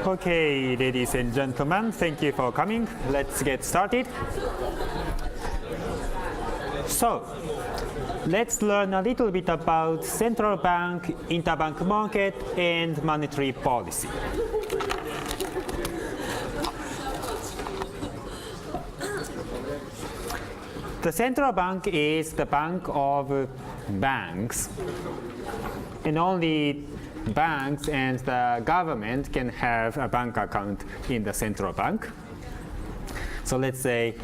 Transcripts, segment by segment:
Okay, ladies and gentlemen, thank you for coming. Let's get started. So, let's learn a little bit about central bank, interbank market, and monetary policy. The central bank is the bank of banks, and only banks and the government can have a bank account in the central bank. So let's say,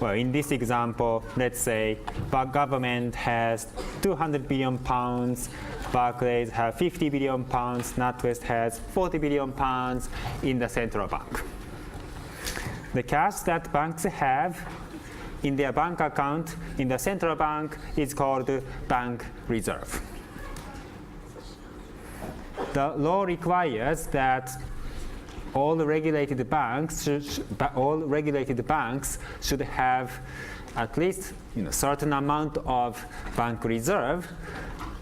well, in this example, let's say the government has 200 billion pounds, Barclays have 50 billion pounds, NatWest has 40 billion pounds in the central bank. The cash that banks have in their bank account in the central bank is called bank reserve. The law requires that all regulated banks should have at least a certain amount of bank reserve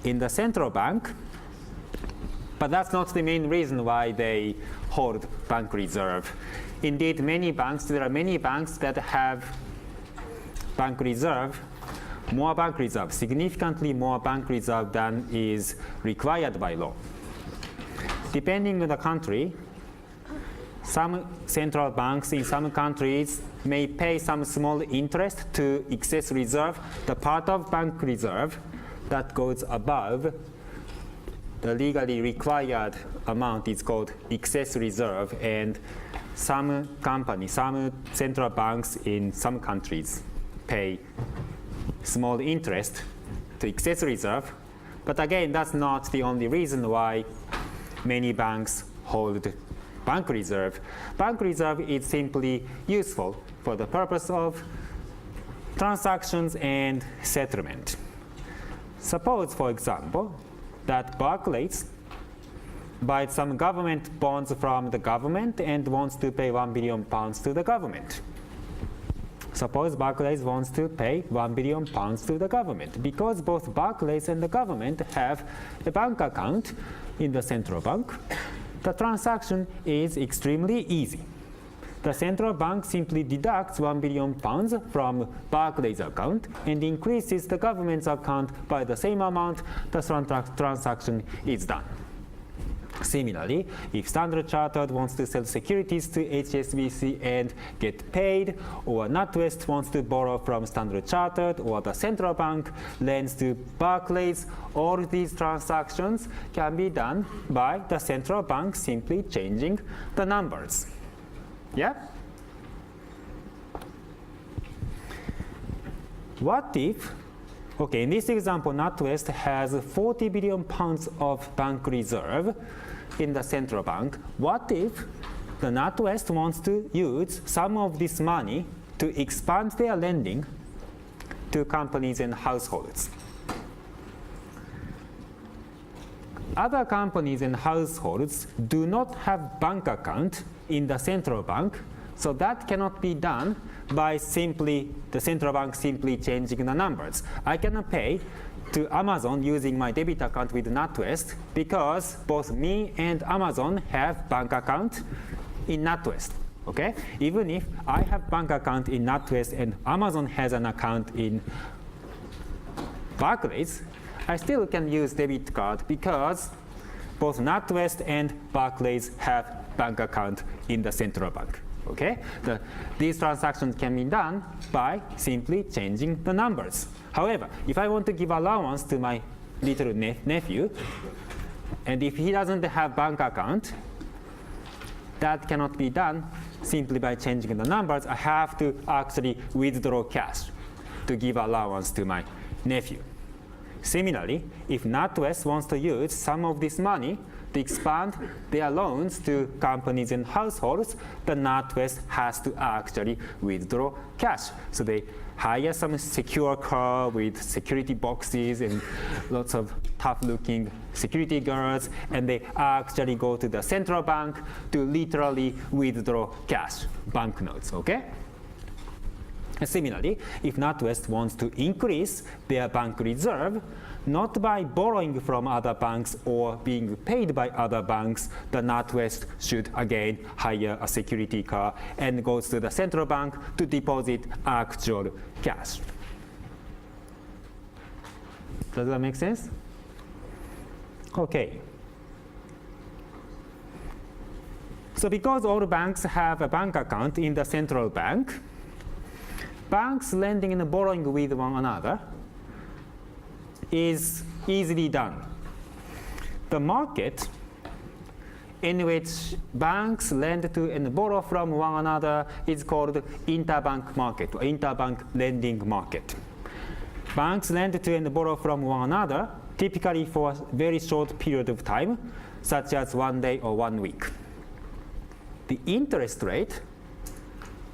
in the central bank, but that's not the main reason why they hold bank reserve. Indeed, there are many banks that have bank reserve, significantly more bank reserve than is required by law. Depending on the country, some central banks in some countries may pay some small interest to excess reserve, the part of bank reserve that goes above the legally required amount is called excess reserve, and some central banks in some countries pay small interest to excess reserve. But again, that's not the only reason why many banks hold bank reserve. Bank reserve is simply useful for the purpose of transactions and settlement. Suppose, for example, that Barclays buys some government bonds from the government and wants to pay 1 billion pounds to the government. Suppose Barclays wants to pay 1 billion pounds to the government. Because both Barclays and the government have a bank account in the central bank, the transaction is extremely easy. The central bank simply deducts 1 billion pounds from Barclays' account and increases the government's account by the same amount. The transaction is done. Similarly, if Standard Chartered wants to sell securities to HSBC and get paid, or NatWest wants to borrow from Standard Chartered, or the central bank lends to Barclays, all these transactions can be done by the central bank simply changing the numbers. Yeah? What if, okay, in this example, NatWest has 40 billion pounds of bank reserve in the central bank. What if the NatWest wants to use some of this money to expand their lending to companies and households? Other companies and households do not have bank account in the central bank, so that cannot be done by the central bank simply changing the numbers. I cannot pay to Amazon using my debit account with NatWest because both me and Amazon have bank account in NatWest. Okay? Even if I have bank account in NatWest and Amazon has an account in Barclays, I still can use debit card because both NatWest and Barclays have bank account in the central bank. Okay? These transactions can be done by simply changing the numbers. However, if I want to give allowance to my little nephew, and if he doesn't have bank account, that cannot be done simply by changing the numbers. I have to actually withdraw cash to give allowance to my nephew. Similarly, if NatWest wants to use some of this money to expand their loans to companies and households, the NatWest has to actually withdraw cash. So they hire some secure car with security boxes and lots of tough-looking security guards, and they actually go to the central bank to literally withdraw cash, banknotes, okay? And similarly, if NatWest wants to increase their bank reserve, not by borrowing from other banks or being paid by other banks, the NatWest should again hire a security car and goes to the central bank to deposit actual cash. Does that make sense? Okay. So because all banks have a bank account in the central bank, banks lending and borrowing with one another is easily done. The market in which banks lend to and borrow from one another is called interbank market or interbank lending market. Banks lend to and borrow from one another typically for a very short period of time, such as 1 day or 1 week. The interest rate,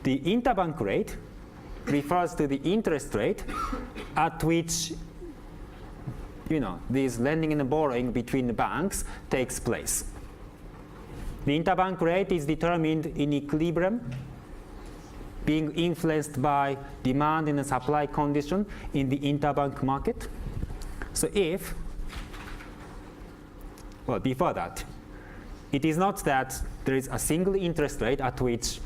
the interbank rate, refers to the interest rate at which this lending and borrowing between the banks takes place. The interbank rate is determined in equilibrium, being influenced by demand and supply condition in the interbank market. So before that, it is not that there is a single interest rate at which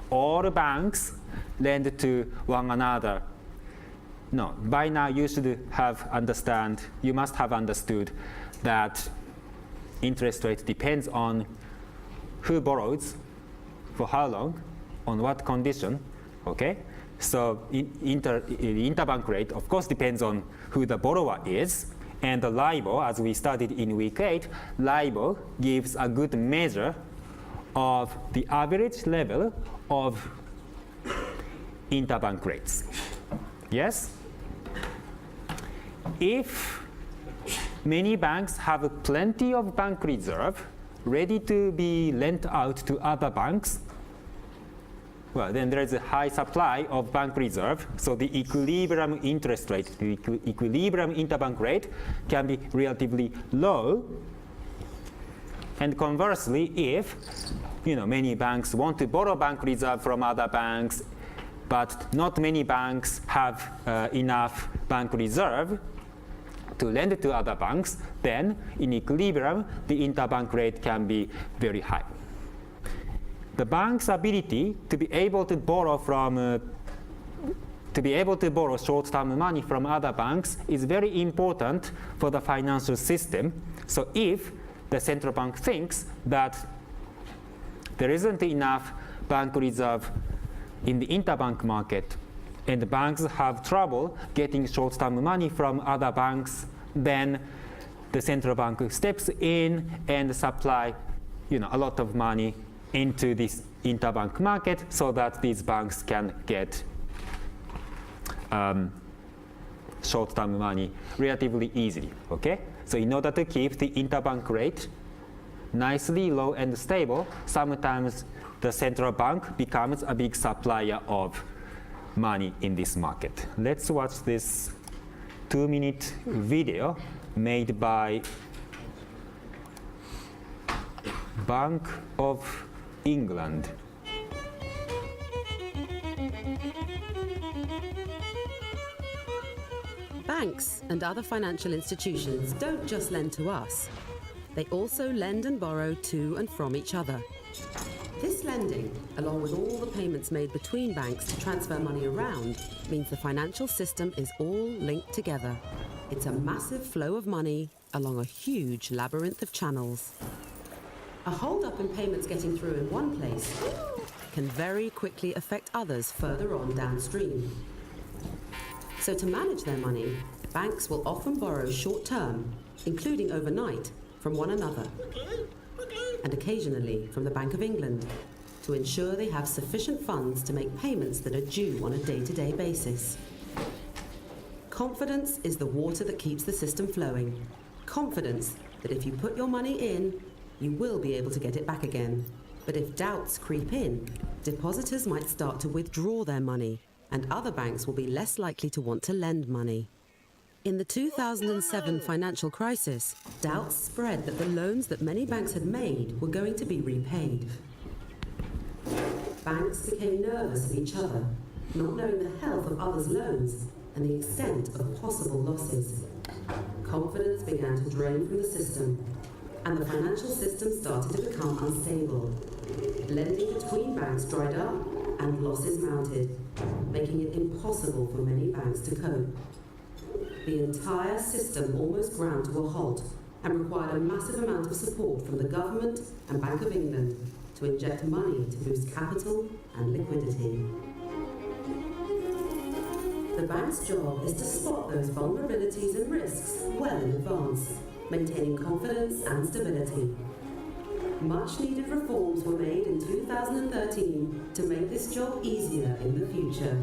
all banks lend to one another. No, by now you must have understood that interest rate depends on who borrows, for how long, on what condition, okay? So the interbank rate, of course, depends on who the borrower is, and the LIBOR, as we studied in week 8, LIBOR gives a good measure of the average level of interbank rates. Yes? If many banks have plenty of bank reserve ready to be lent out to other banks, well, then there is a high supply of bank reserve, so the equilibrium interest rate, the equilibrium interbank rate can be relatively low. And conversely, if many banks want to borrow bank reserve from other banks, but not many banks have enough bank reserve to lend to other banks, then in equilibrium, the interbank rate can be very high. The bank's ability to be able to borrow short-term money from other banks is very important for the financial system. So if the central bank thinks that there isn't enough bank reserve in the interbank market, and the banks have trouble getting short-term money from other banks, then the central bank steps in and supply a lot of money into this interbank market so that these banks can get short-term money relatively easily. Okay? So in order to keep the interbank rate nicely low and stable, sometimes the central bank becomes a big supplier of money in this market. Let's watch this 2-minute video made by Bank of England. Banks and other financial institutions don't just lend to us. They also lend and borrow to and from each other. This lending, along with all the payments made between banks to transfer money around, means the financial system is all linked together. It's a massive flow of money along a huge labyrinth of channels. A hold-up in payments getting through in one place can very quickly affect others further on downstream. So to manage their money, banks will often borrow short-term, including overnight, from one another, and occasionally from the Bank of England, to ensure they have sufficient funds to make payments that are due on a day-to-day basis. Confidence is the water that keeps the system flowing. Confidence that if you put your money in, you will be able to get it back again. But if doubts creep in, depositors might start to withdraw their money, and other banks will be less likely to want to lend money. In the 2007 financial crisis, doubts spread that the loans that many banks had made were going to be repaid. Banks became nervous of each other, not knowing the health of others' loans and the extent of possible losses. Confidence began to drain from the system, and the financial system started to become unstable. Lending between banks dried up and losses mounted, making it impossible for many banks to cope. The entire system almost ground to a halt and required a massive amount of support from the government and Bank of England to inject money to boost capital and liquidity. The bank's job is to spot those vulnerabilities and risks well in advance, maintaining confidence and stability. Much needed reforms were made in 2013 to make this job easier in the future.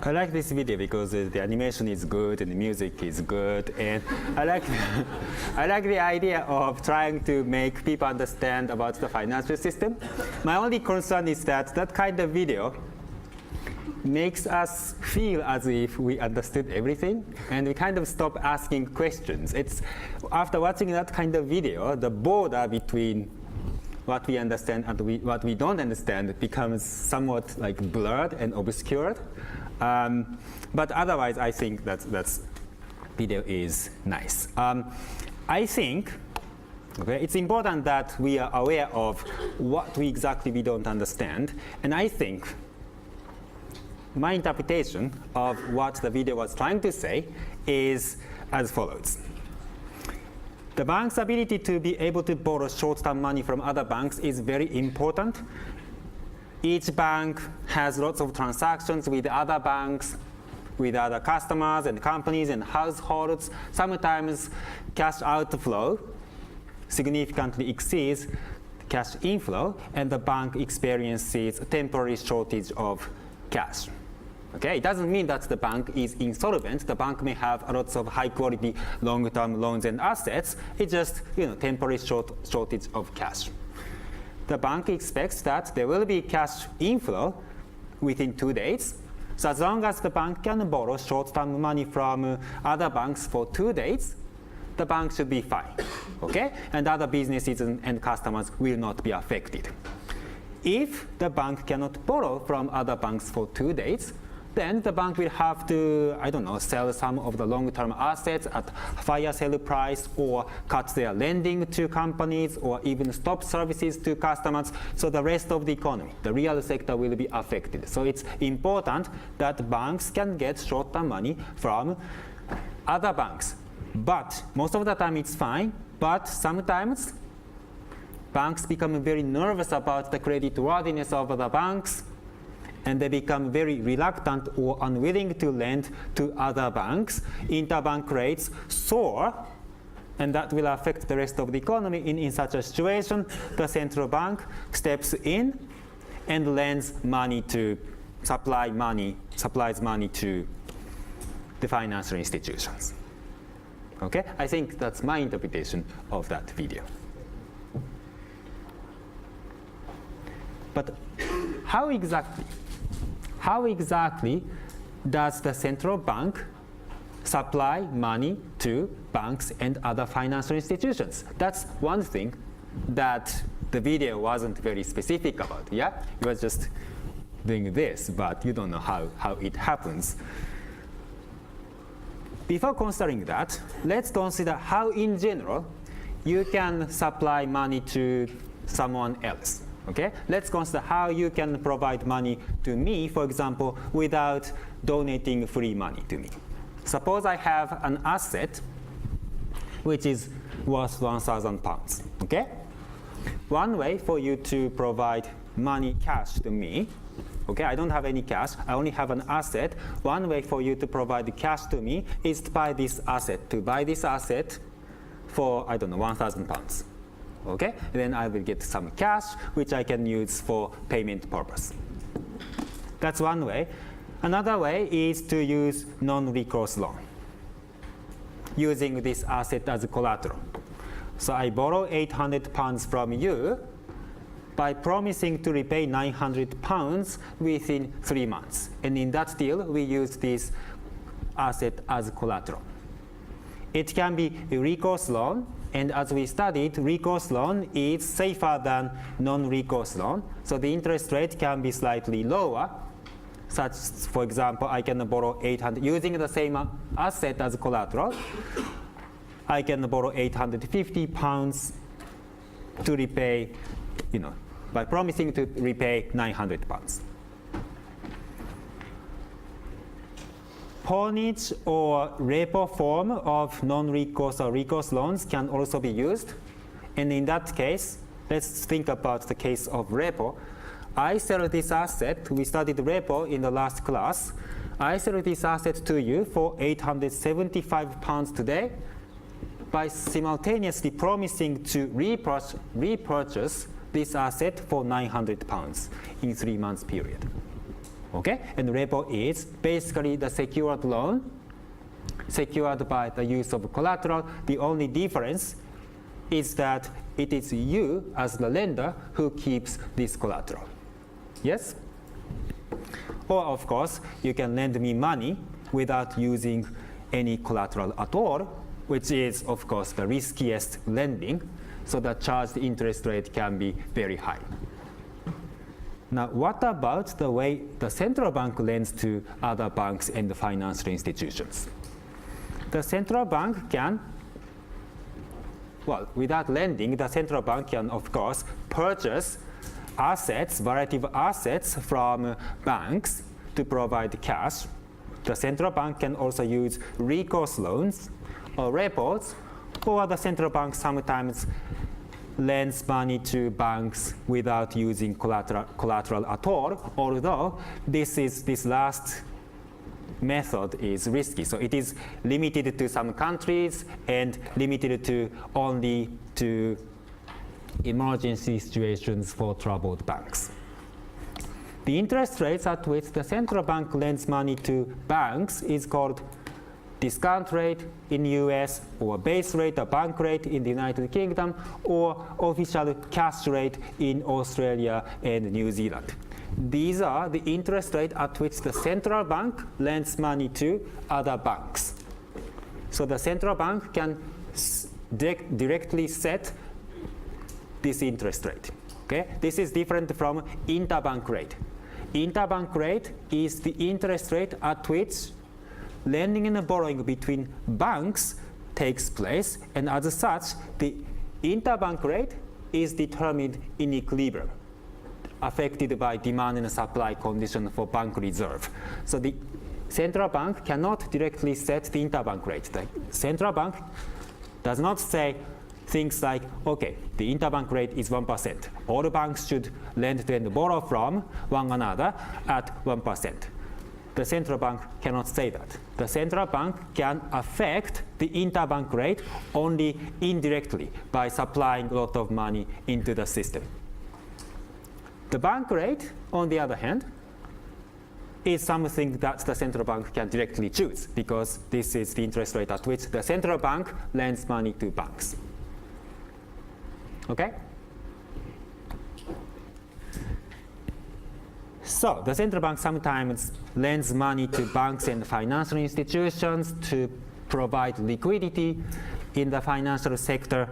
I like this video because the animation is good and the music is good, and I like the idea of trying to make people understand about the financial system. My only concern is that that kind of video makes us feel as if we understood everything, and we kind of stop asking questions. It's after watching that kind of video, the border between what we understand and what we don't understand becomes somewhat like blurred and obscured. But otherwise, I think that video is nice. I think it's important that we are aware of what we don't understand. And I think my interpretation of what the video was trying to say is as follows. The bank's ability to be able to borrow short-term money from other banks is very important. Each bank has lots of transactions with other banks, with other customers and companies and households. Sometimes cash outflow significantly exceeds cash inflow, and the bank experiences a temporary shortage of cash. Okay, it doesn't mean that the bank is insolvent. The bank may have lots of high-quality long-term loans and assets. It's just temporary shortage of cash. The bank expects that there will be cash inflow within 2 days. So as long as the bank can borrow short-term money from other banks for 2 days, the bank should be fine. Okay? And other businesses and customers will not be affected. If the bank cannot borrow from other banks for 2 days, then the bank will have to, sell some of the long-term assets at higher sale price, or cut their lending to companies, or even stop services to customers. So the rest of the economy, the real sector, will be affected. So it's important that banks can get short-term money from other banks. But most of the time it's fine, but sometimes banks become very nervous about the creditworthiness of the banks, and they become very reluctant or unwilling to lend to other banks. Interbank rates soar, and that will affect the rest of the economy. In such a situation, the central bank steps in and lends money to, supplies money to the financial institutions. Okay? I think that's my interpretation of that video. But how exactly does the central bank supply money to banks and other financial institutions? That's one thing that the video wasn't very specific about. Yeah, it was just doing this, but you don't know how it happens. Before considering that, let's consider how, in general, you can supply money to someone else. Okay? Let's consider how you can provide money to me, for example, without donating free money to me. Suppose I have an asset which is worth £1,000. Okay? One way for you to provide money, cash to me, okay, I don't have any cash, I only have an asset. One way for you to provide cash to me is to buy this asset, for, £1,000. Okay, then I will get some cash which I can use for payment purpose. That's one way. Another way is to use non-recourse loan, using this asset as collateral. So I borrow £800 from you, by promising to repay £900 within 3 months. And in that deal, we use this asset as collateral. It can be a recourse loan, and as we studied, recourse loan is safer than non-recourse loan, so the interest rate can be slightly lower. Such, for example, I can borrow 800 using the same asset as collateral. I can borrow £850 to repay, by promising to repay £900. Pawnage or repo form of non-recourse or recourse loans can also be used. And in that case, let's think about the case of repo. I sell this asset. We studied repo in the last class. I sell this asset to you for £875 today by simultaneously promising to repurchase this asset for £900 in 3 months period. Okay? And repo is basically the secured loan, secured by the use of collateral. The only difference is that it is you as the lender who keeps this collateral. Yes? Or of course, you can lend me money without using any collateral at all, which is of course the riskiest lending, so the charged interest rate can be very high. Now, what about the way the central bank lends to other banks and financial institutions? The central bank can, well, without lending, the central bank can, of course, purchase assets, variety of assets from banks to provide cash. The central bank can also use recourse loans or repos, or the central bank sometimes lends money to banks without using collateral at all, although this last method is risky. So it is limited to some countries and limited to only to emergency situations for troubled banks. The interest rates at which the central bank lends money to banks is called discount rate in US, or base rate or bank rate in the United Kingdom, or official cash rate in Australia and New Zealand. These are the interest rate at which the central bank lends money to other banks. So the central bank can directly set this interest rate. Okay? This is different from interbank rate. Interbank rate is the interest rate at which lending and borrowing between banks takes place, and as such, the interbank rate is determined in equilibrium, affected by demand and supply condition for bank reserve. So the central bank cannot directly set the interbank rate. The central bank does not say things like, okay, the interbank rate is 1%. All banks should lend and borrow from one another at 1%. The central bank cannot say that. The central bank can affect the interbank rate only indirectly by supplying a lot of money into the system. The bank rate, on the other hand, is something that the central bank can directly choose, because this is the interest rate at which the central bank lends money to banks. Okay? So the central bank sometimes lends money to banks and financial institutions to provide liquidity in the financial sector,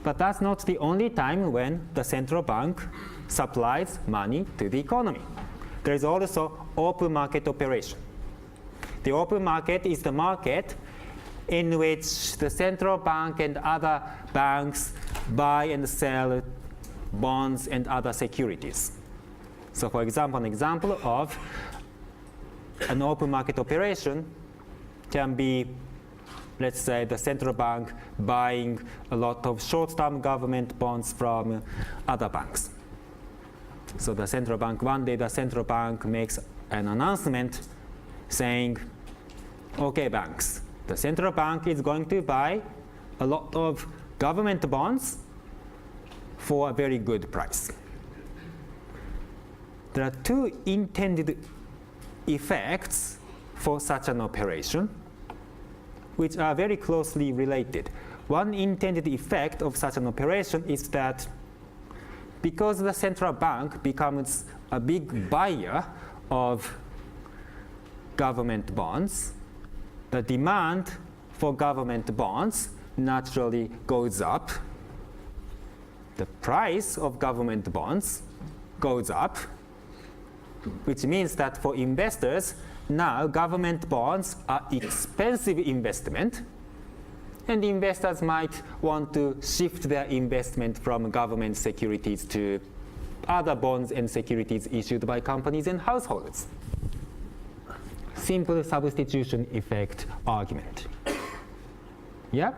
but that's not the only time when the central bank supplies money to the economy. There is also open market operation. The open market is the market in which the central bank and other banks buy and sell bonds and other securities. So for example, an example of an open market operation can be, let's say, the central bank buying a lot of short-term government bonds from other banks. So the central bank, one day the central bank makes an announcement saying, okay, banks, the central bank is going to buy a lot of government bonds for a very good price. There are two intended effects for such an operation, which are very closely related. One intended effect of such an operation is that because the central bank becomes a big buyer of government bonds, the demand for government bonds naturally goes up. The price of government bonds goes up, which means that for investors, now government bonds are expensive investment, and investors might want to shift their investment from government securities to other bonds and securities issued by companies and households. Simple substitution effect argument. Yeah?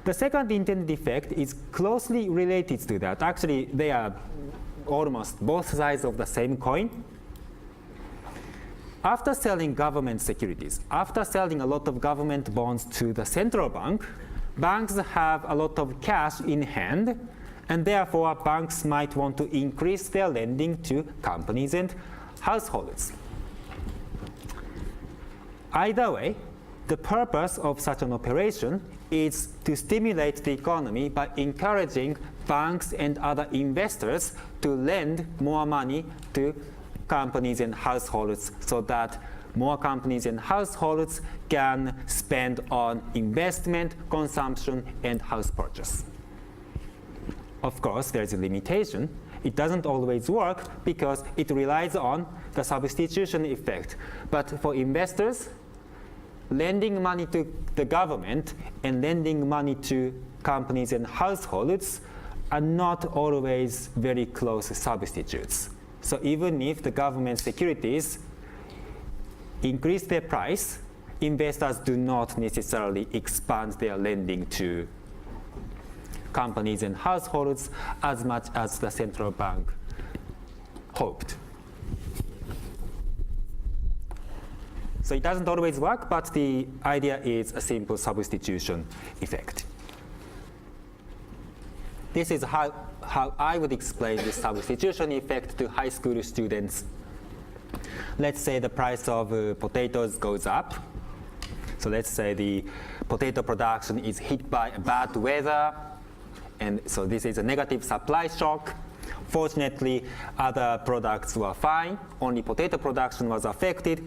The second intended effect is closely related to that. Actually, they are almost both sides of the same coin. After selling government securities, after selling a lot of government bonds to the central bank, banks have a lot of cash in hand, and therefore banks might want to increase their lending to companies and households. Either way, the purpose of such an operation is to stimulate the economy by encouraging banks and other investors to lend more money to companies and households so that more companies and households can spend on investment, consumption, and house purchase. Of course, there's a limitation. It doesn't always work because it relies on the substitution effect. But for investors, lending money to the government and lending money to companies and households are not always very close substitutes. So even if the government securities increase their price, investors do not necessarily expand their lending to companies and households as much as the central bank hoped. So it doesn't always work, but the idea is a simple substitution effect. This is how I would explain this substitution effect to high school students. Let's say the price of potatoes goes up. So let's say the potato production is hit by bad weather, and so this is a negative supply shock. Fortunately, other products were fine. Only potato production was affected.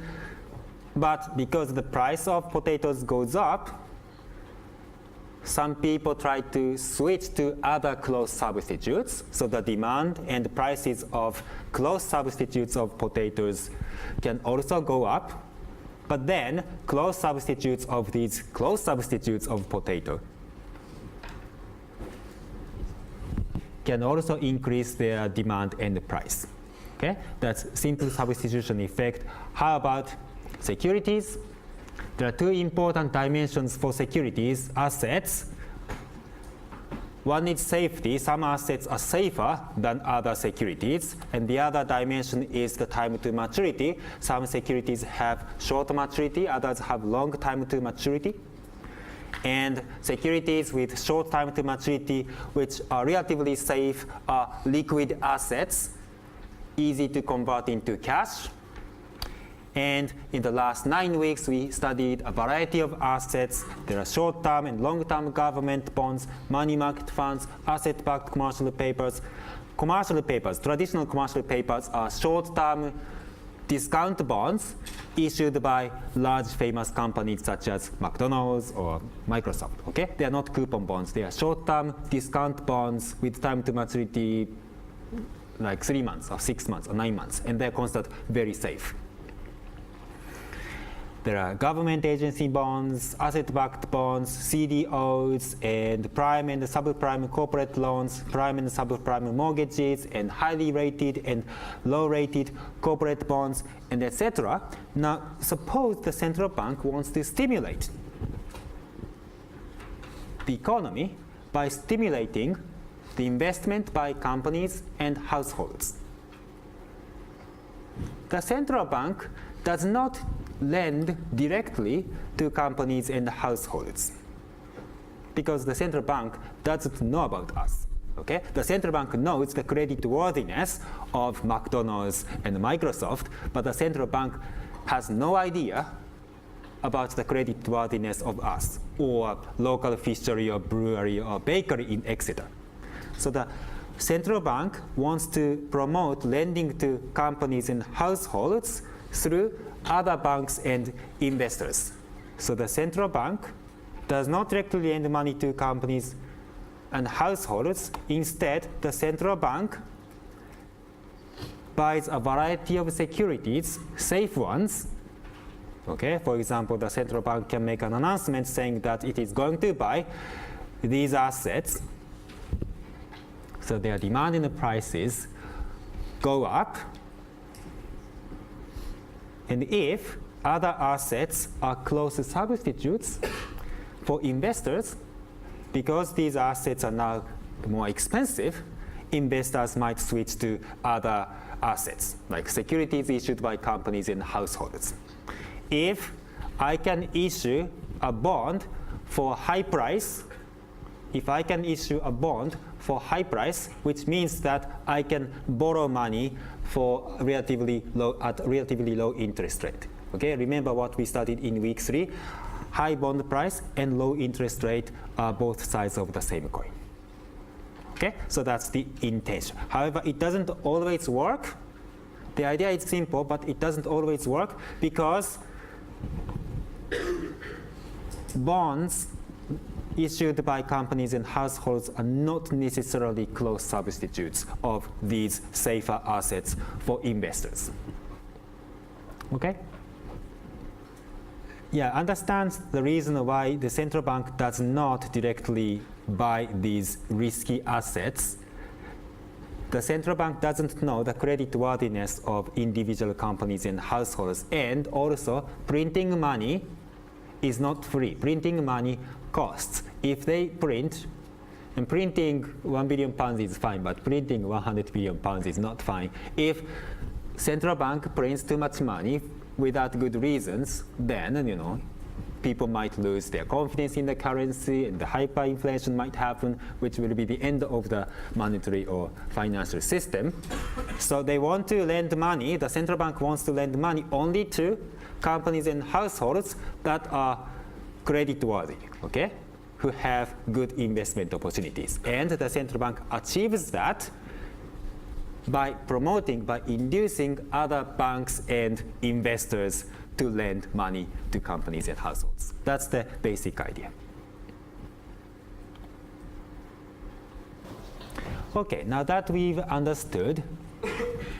But because the price of potatoes goes up, some people try to switch to other close substitutes. So the demand and prices of close substitutes of potatoes can also go up. But then close substitutes of these close substitutes of potato can also increase their demand and price. Okay? That's simple substitution effect. How about securities? There are two important dimensions for securities: assets. One is safety. Some assets are safer than other securities. And the other dimension is the time to maturity. Some securities have short maturity, others have long time to maturity. And securities with short time to maturity, which are relatively safe, are liquid assets, easy to convert into cash. And in the last 9 weeks, we studied a variety of assets. There are short-term and long-term government bonds, money market funds, asset-backed commercial papers. Commercial papers, traditional commercial papers, are short-term discount bonds issued by large famous companies such as McDonald's or Microsoft. Okay? They are not coupon bonds. They are short-term discount bonds with time to maturity like 3 months or 6 months or 9 months, and they're considered very safe. There are government agency bonds, asset-backed bonds, CDOs, and prime and subprime corporate loans, prime and subprime mortgages, and highly rated and low-rated corporate bonds, and etc. Now, suppose the central bank wants to stimulate the economy by stimulating the investment by companies and households. The central bank does not lend directly to companies and households because the central bank doesn't know about us. Okay? The central bank knows the creditworthiness of McDonald's and Microsoft, but the central bank has no idea about the creditworthiness of us or local fishery or brewery or bakery in Exeter. So the central bank wants to promote lending to companies and households through other banks and investors. So the central bank does not directly lend money to companies and households. Instead, the central bank buys a variety of securities, safe ones. Okay, for example, the central bank can make an announcement saying that it is going to buy these assets. So their demand and the prices go up. And if other assets are close substitutes for investors, because these assets are now more expensive, investors might switch to other assets, like securities issued by companies and households. If I can issue a bond for high price, which means that I can borrow money for relatively low interest rate. Okay, remember what we studied in week 3. High bond price and low interest rate are both sides of the same coin. Okay, so that's the intention. However, it doesn't always work. The idea is simple, but it doesn't always work because bonds issued by companies and households are not necessarily close substitutes of these safer assets for investors. Okay? Yeah, understand the reason why the central bank does not directly buy these risky assets. The central bank doesn't know the creditworthiness of individual companies and households, and also printing money is not free. Printing money costs. If they print, and printing 1 billion pounds is fine, but printing 100 billion pounds is not fine. If central bank prints too much money without good reasons, then people might lose their confidence in the currency, and the hyperinflation might happen, which will be the end of the monetary or financial system. So they want to lend money, the central bank wants to lend money only to companies and households that are creditworthy, okay, who have good investment opportunities. And the central bank achieves that by inducing other banks and investors to lend money to companies and households. That's the basic idea. Okay, now that we've understood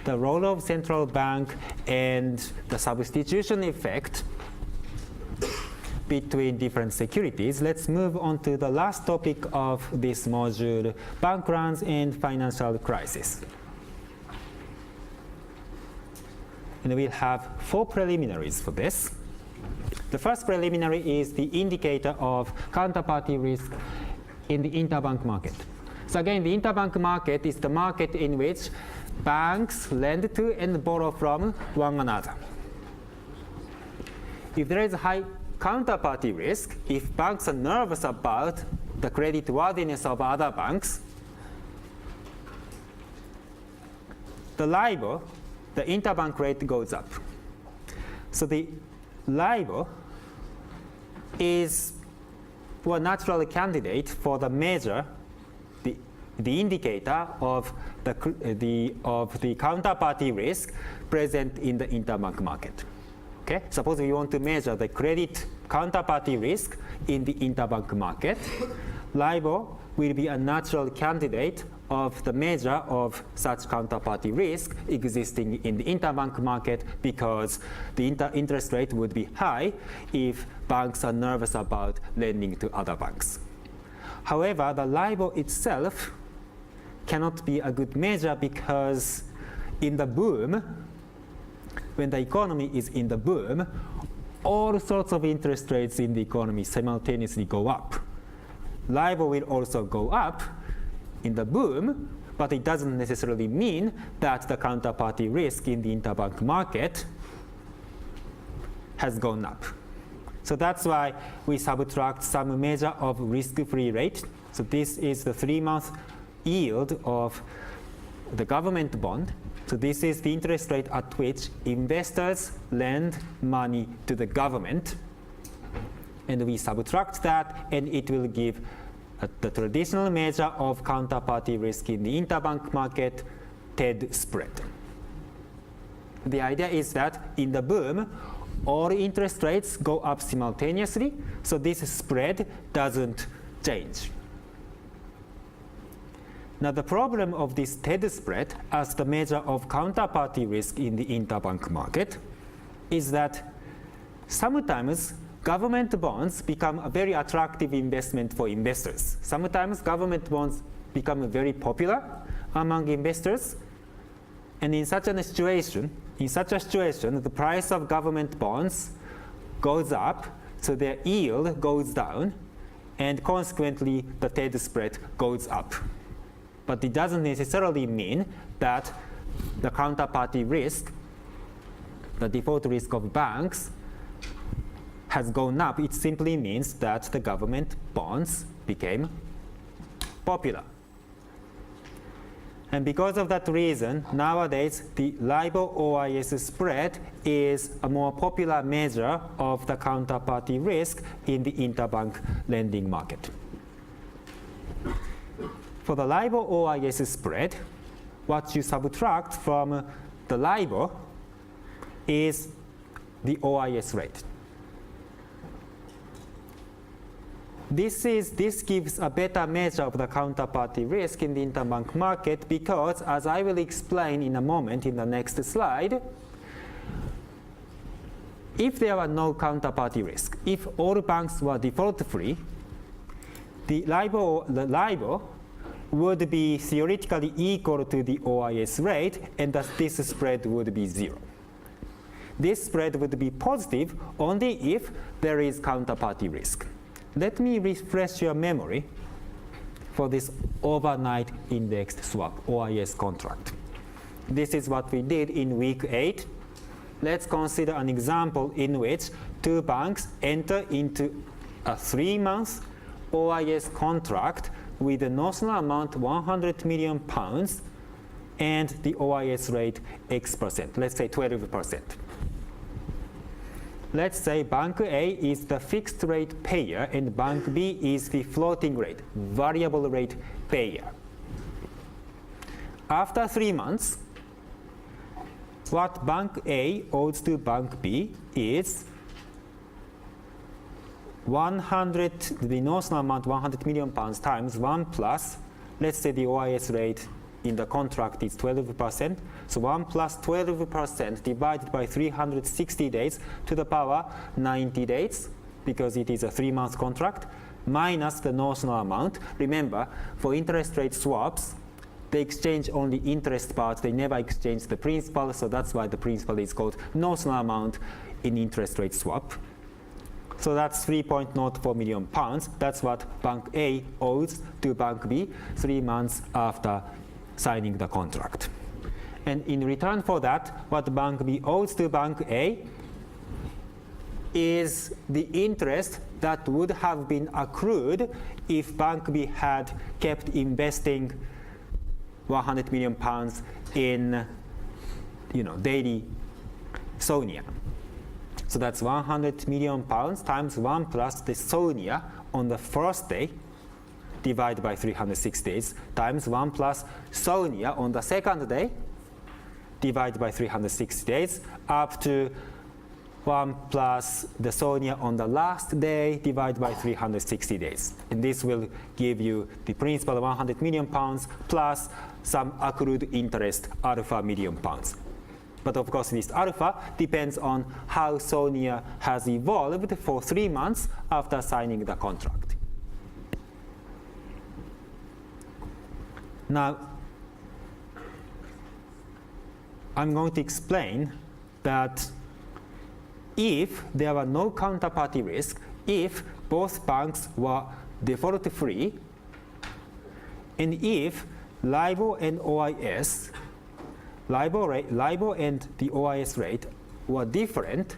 the role of central bank and the substitution effect between different securities, let's move on to the last topic of this module, bank runs and financial crisis. And we'll have 4 preliminaries for this. The first preliminary is the indicator of counterparty risk in the interbank market. So again, the interbank market is the market in which banks lend to and borrow from one another. If there is high counterparty risk, if banks are nervous about the creditworthiness of other banks, the LIBOR, the interbank rate, goes up. So the LIBOR is a natural candidate for the measure, the indicator of the counterparty risk present in the interbank market. Okay? Suppose we want to measure the credit counterparty risk in the interbank market. LIBOR will be a natural candidate of the measure of such counterparty risk existing in the interbank market, because the interest rate would be high if banks are nervous about lending to other banks. However, the LIBOR itself cannot be a good measure, because in the boom, when the economy is in the boom, all sorts of interest rates in the economy simultaneously go up. LIBOR will also go up in the boom, but it doesn't necessarily mean that the counterparty risk in the interbank market has gone up. So that's why we subtract some measure of risk-free rate. So this is the 3-month yield of the government bond. So this is the interest rate at which investors lend money to the government. And we subtract that, and it will give the traditional measure of counterparty risk in the interbank market, TED spread. The idea is that in the boom, all interest rates go up simultaneously, so this spread doesn't change. Now the problem of this TED spread as the measure of counterparty risk in the interbank market is that sometimes government bonds become a very attractive investment for investors. Sometimes government bonds become very popular among investors, and in such a situation, the price of government bonds goes up, so their yield goes down, and consequently the TED spread goes up. But it doesn't necessarily mean that the counterparty risk, the default risk of banks, has gone up. It simply means that the government bonds became popular. And because of that reason, nowadays the LIBOR-OIS spread is a more popular measure of the counterparty risk in the interbank lending market. For the LIBOR-OIS spread, what you subtract from the LIBOR is the OIS rate. This gives a better measure of the counterparty risk in the interbank market because, as I will explain in a moment in the next slide, if there were no counterparty risk, if all banks were default-free, the LIBOR would be theoretically equal to the OIS rate, and thus this spread would be 0. This spread would be positive only if there is counterparty risk. Let me refresh your memory for this overnight indexed swap, OIS contract. This is what we did in week 8. Let's consider an example in which two banks enter into a 3-month OIS contract with a notional amount 100 million pounds and the OIS rate X%, let's say 12%. Let's say Bank A is the fixed rate payer and Bank B is the floating rate, variable rate payer. After 3 months, what Bank A owes to Bank B is the notional amount 100 million pounds times 1 plus, let's say the OIS rate in the contract is 12%. So 1 plus 12% divided by 360 days to the power 90 days, because it is a 3-month contract, minus the notional amount. Remember, for interest rate swaps, they exchange only interest part. They never exchange the principal, so that's why the principal is called notional amount in interest rate swap. So that's 3.04 million pounds. That's what Bank A owes to Bank B 3 months after signing the contract. And in return for that, what Bank B owes to Bank A is the interest that would have been accrued if Bank B had kept investing 100 million pounds in daily SONIA. So that's 100 million pounds times 1 plus the SONIA on the first day divided by 360 days times 1 plus SONIA on the second day divided by 360 days up to 1 plus the SONIA on the last day divided by 360 days. And this will give you the principal of 100 million pounds plus some accrued interest alpha million pounds. But of course, this alpha depends on how SONIA has evolved for 3 months after signing the contract. Now, I'm going to explain that if there were no counterparty risk, if both banks were default-free, and if LIBOR and OIS, LIBOR and the OIS rate were different,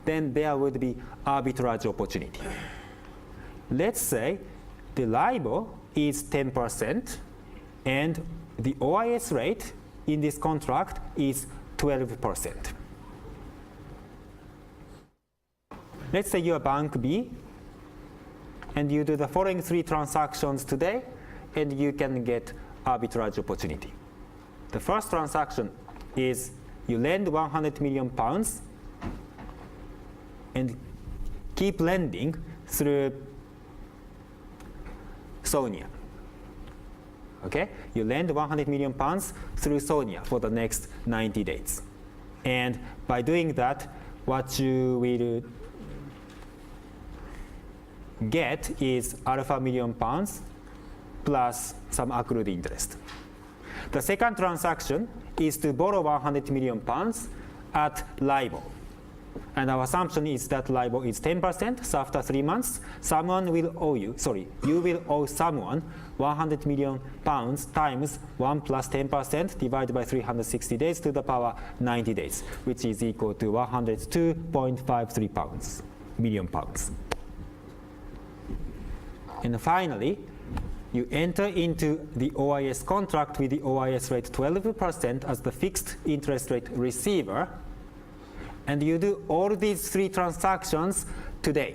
then there would be arbitrage opportunity. Let's say the LIBOR is 10% and the OIS rate in this contract is 12%. Let's say you are Bank B and you do the following 3 transactions today, and you can get arbitrage opportunity. The first transaction is you lend 100 million pounds and keep lending through Sonia. Okay? You lend 100 million pounds through Sonia for the next 90 days. And by doing that, what you will get is alpha million pounds plus some accrued interest. The second transaction is to borrow 100 million pounds at LIBOR. And our assumption is that LIBOR is 10%, so after 3 months, someone will owe you, you will owe someone 100 million pounds times 1 plus 10% divided by 360 days to the power 90 days, which is equal to 102.53 million pounds. And finally, you enter into the OIS contract with the OIS rate 12% as the fixed interest rate receiver, and you do all these 3 transactions today.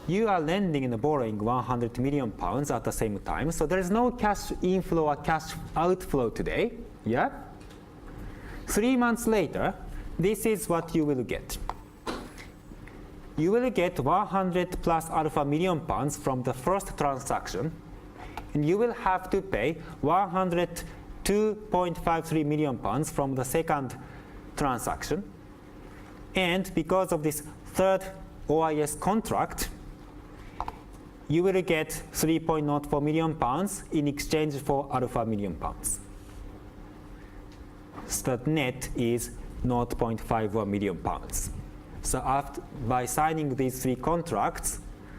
You are lending and borrowing 100 million pounds at the same time, so there is no cash inflow or cash outflow today. Yeah? 3 months later, this is what you will get. You will get 100 plus alpha million pounds from the first transaction, and you will have to pay 102.53 million pounds from the second transaction. And because of this third OIS contract, you will get 3.04 million pounds in exchange for alpha million pounds. So the net is 0.51 million pounds. So by signing these 3 contracts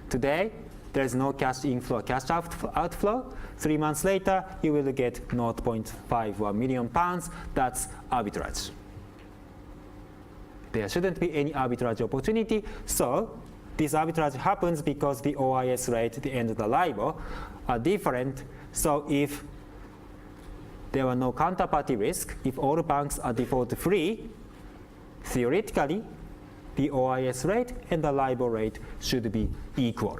today, there is no cash inflow, cash outflow. 3 months later, you will get 0.51 million pounds. That's arbitrage. There shouldn't be any arbitrage opportunity. So this arbitrage happens because the OIS rate, the end of the LIBOR, are different. So if there were no counterparty risk, if all banks are default free, theoretically, the OIS rate and the LIBOR rate should be equal.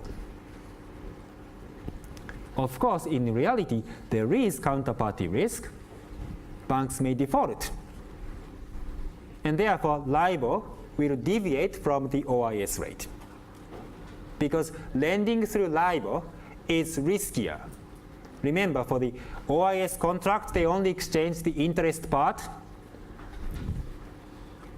Of course, in reality, there is counterparty risk. Banks may default. And therefore, LIBOR will deviate from the OIS rate. Because lending through LIBOR is riskier. Remember, for the OIS contract, they only exchange the interest part.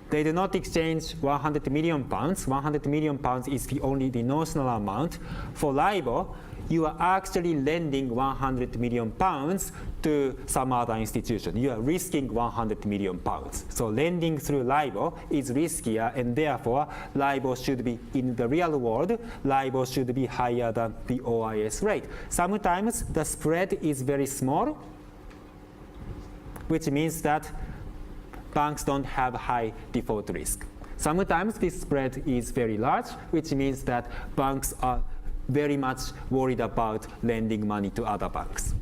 They do not exchange 100 million pounds. 100 million pounds is only the notional amount. For LIBOR, you are actually lending 100 million pounds to some other institution. You are risking 100 million pounds. So lending through LIBOR is riskier, and therefore LIBOR should be, in the real world, LIBOR should be higher than the OIS rate. Sometimes the spread is very small, which means that banks don't have high default risk. Sometimes this spread is very large, which means that banks are very much worried about lending money to other banks.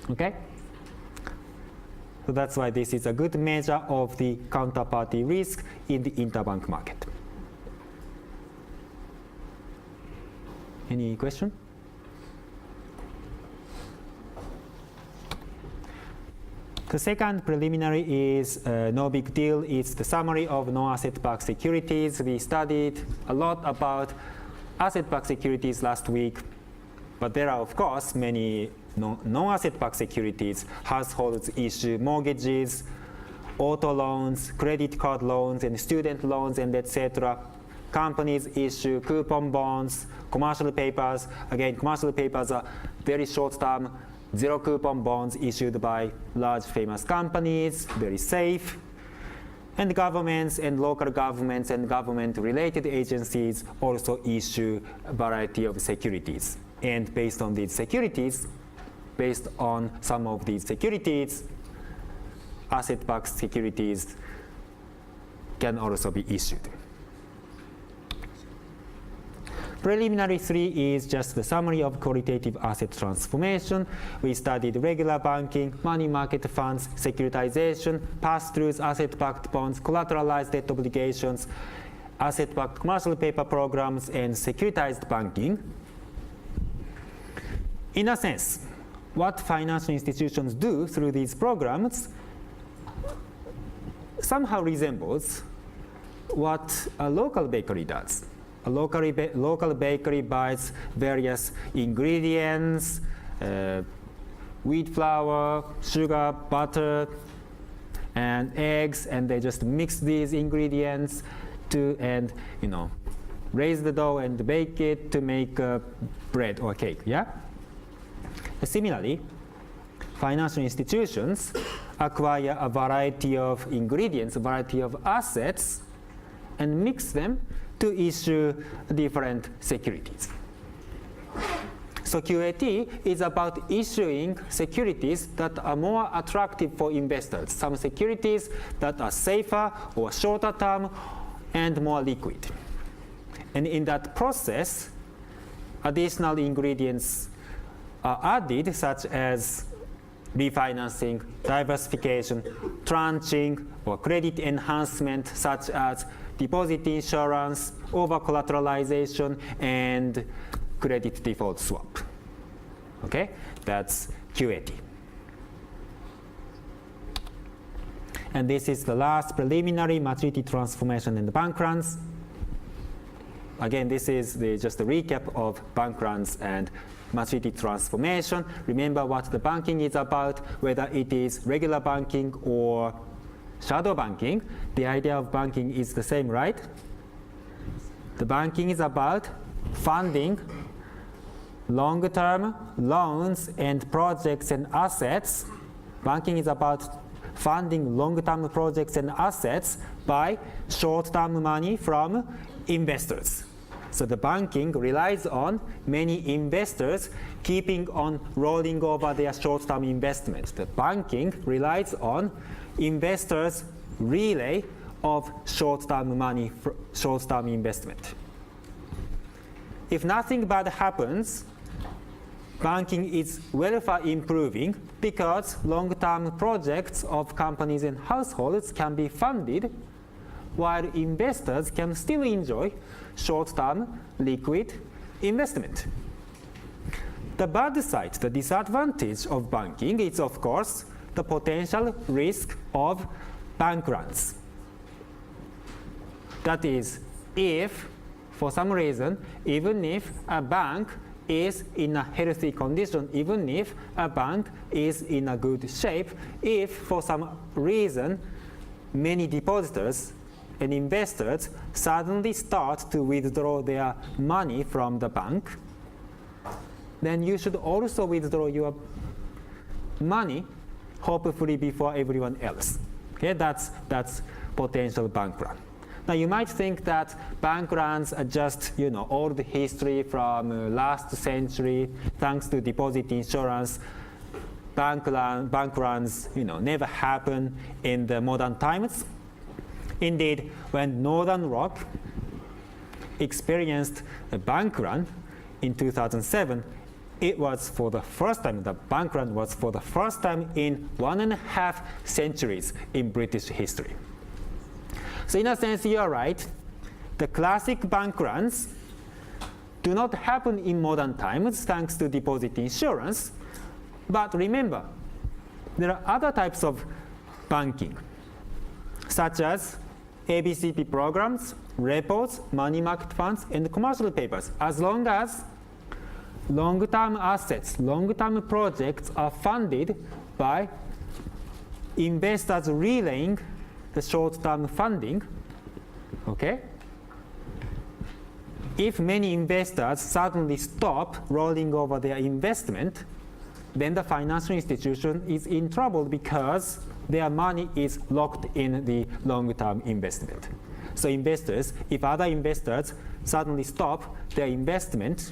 Okay? So that's why this is a good measure of the counterparty risk in the interbank market. Any question? The second preliminary is no big deal. It's the summary of no-asset-backed securities. We studied a lot about asset-backed securities last week, but there are, of course, many no-asset-backed securities. Households issue mortgages, auto loans, credit card loans, and student loans, and etc. Companies issue coupon bonds, commercial papers. Again, commercial papers are very short-term, zero coupon bonds issued by large famous companies, very safe. And governments and local governments and government-related agencies also issue a variety of securities. And based on these securities, based on some of these securities, asset-backed securities can also be issued. Preliminary 3 is just the summary of qualitative asset transformation. We studied regular banking, money market funds, securitization, pass-throughs, asset-backed bonds, collateralized debt obligations, asset-backed commercial paper programs, and securitized banking. In a sense, what financial institutions do through these programs somehow resembles what a local bakery does. A local bakery buys various ingredients, wheat flour, sugar, butter, and eggs, and they just mix these ingredients and raise the dough and bake it to make bread or cake. Yeah. Similarly, financial institutions acquire a variety of ingredients, a variety of assets, and mix them to issue different securities. So QAT is about issuing securities that are more attractive for investors, some securities that are safer or shorter term and more liquid. And in that process, additional ingredients are added, such as refinancing, diversification, tranching, or credit enhancement, such as deposit insurance, over-collateralization, and credit default swap. Okay, that's QAT. And this is the last preliminary maturity transformation and bank runs. Again, this is just a recap of bank runs and maturity transformation. Remember what the banking is about, whether it is regular banking or shadow banking. The idea of banking is the same, right? The banking is about funding long-term loans and projects and assets. Banking is about funding long-term projects and assets by short-term money from investors. So the banking relies on many investors keeping on rolling over their short-term investments. The banking relies on investors' relay of short-term money, short-term investment. If nothing bad happens, banking is welfare improving because long-term projects of companies and households can be funded while investors can still enjoy short-term liquid investment. The bad side, the disadvantage of banking is, of course, the potential risk of bank runs. That is, if, for some reason, even if a bank is in a healthy condition, even if a bank is in a good shape, if for some reason many depositors and investors suddenly start to withdraw their money from the bank, then you should also withdraw your money, hopefully before everyone else. Okay, that's potential bank run. Now you might think that bank runs are just old history from last century. Thanks to deposit insurance, bank runs never happen in the modern times. Indeed, when Northern Rock experienced a bank run in 2007, it was for the first time, the bank run was for the first time in 1.5 centuries in British history. So in a sense, you are right. The classic bank runs do not happen in modern times thanks to deposit insurance. But remember, there are other types of banking, such as ABCP programs, repos, money market funds, and commercial papers, as long as long-term assets, long-term projects are funded by investors relaying the short-term funding. Okay? If many investors suddenly stop rolling over their investment, then the financial institution is in trouble because their money is locked in the long-term investment. So investors, if other investors suddenly stop their investment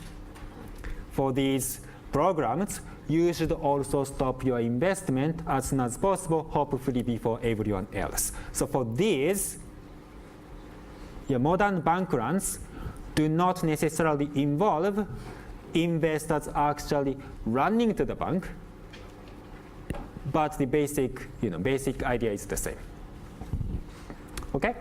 for these programs, you should also stop your investment as soon as possible, hopefully before everyone else. So for these, your modern bank runs do not necessarily involve investors actually running to the bank, but the basic idea is the same. Okay?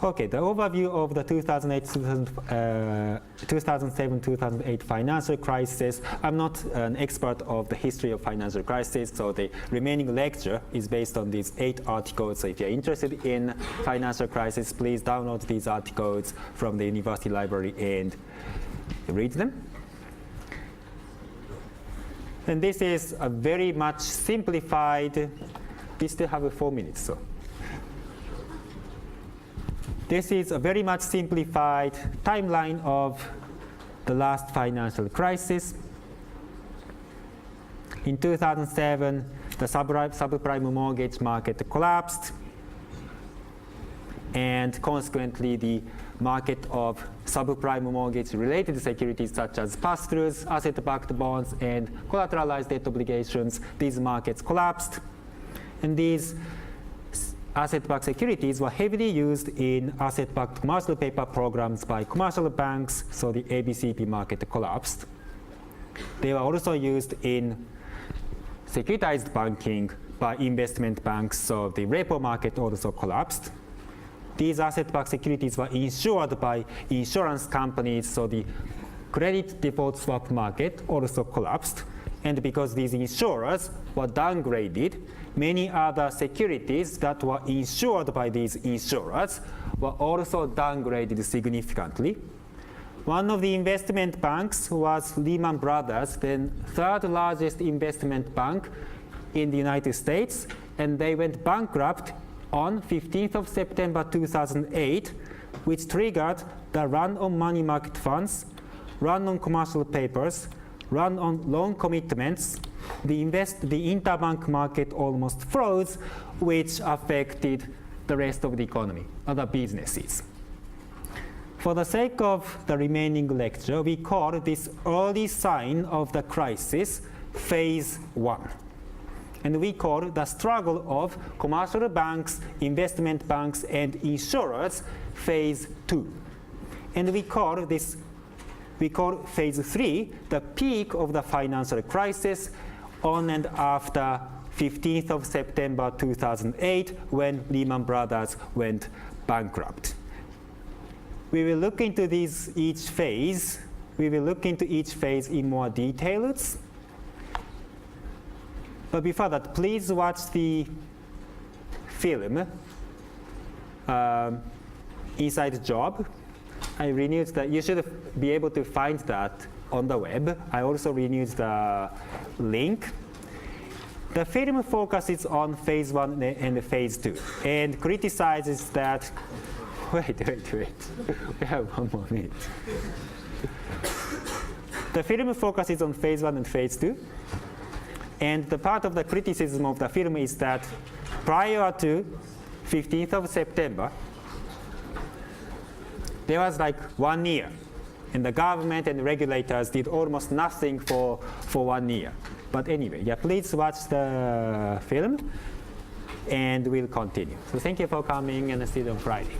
Okay, the overview of the 2007-2008 financial crisis. I'm not an expert of the history of financial crisis, so the remaining lecture is based on these 8 articles. So if you're interested in financial crisis, please download these articles from the university library and read them. And this is a very much simplified, we still have 4 minutes, so. This is a very much simplified timeline of the last financial crisis. In 2007, the subprime mortgage market collapsed, and consequently the market of subprime mortgage-related securities such as pass-throughs, asset-backed bonds, and collateralized debt obligations, these markets collapsed. And these asset-backed securities were heavily used in asset-backed commercial paper programs by commercial banks, so the ABCP market collapsed. They were also used in securitized banking by investment banks, so the repo market also collapsed. These asset-backed securities were insured by insurance companies, so the credit default swap market also collapsed. And because these insurers were downgraded, many other securities that were insured by these insurers were also downgraded significantly. One of the investment banks was Lehman Brothers, then third largest investment bank in the United States, and they went bankrupt on 15th of September 2008, which triggered the run on money market funds, run on commercial papers, run on loan commitments. The interbank market almost froze, which affected the rest of the economy, other businesses. For the sake of the remaining lecture, we call this early sign of the crisis phase 1. And we call the struggle of commercial banks, investment banks, and insurers phase 2. And we call phase 3 the peak of the financial crisis on and after 15th of September 2008 when Lehman Brothers went bankrupt. We will look into each phase. We will look into each phase in more details. But before that, please watch the film, Inside Job. I renewed that. You should be able to find that on the web. I also renewed the link. The film focuses on phase 1 and phase 2 and criticizes that. Wait. We have 1 more minute. The film focuses on phase 1 and phase 2. And the part of the criticism of the film is that prior to 15th of September, there was like 1 year, and the government and regulators did almost nothing for 1 year. But anyway, yeah, please watch the film, and we'll continue. So thank you for coming, and see you on Friday.